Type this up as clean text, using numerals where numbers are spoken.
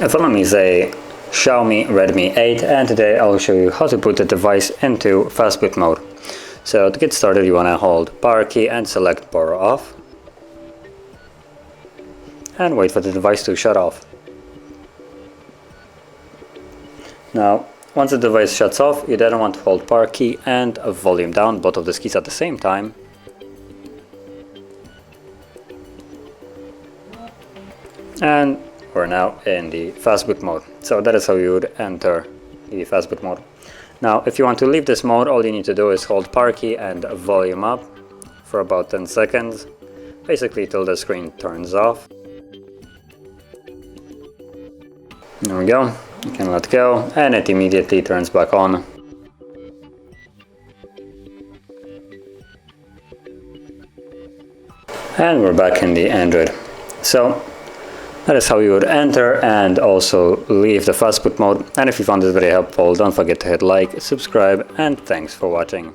In front of me is a Xiaomi Redmi 8, and today I'll show you how to put the device into Fastboot mode. So to get started, you want to hold power key and select power off, and wait for the device to shut off. Now, once the device shuts off, you then want to hold power key and volume down, both of these keys at the same time. And we're now in the Fastboot mode. So that is how you would enter the Fastboot mode. Now, if you want to leave this mode, all you need to do is hold power key and volume up for about 10 seconds, basically till the screen turns off. There we go. You can let go and it immediately turns back on. And we're back in the Android. So that is how you would enter and also leave the Fastboot mode. And if you found this video helpful, don't forget to hit like, subscribe, and thanks for watching.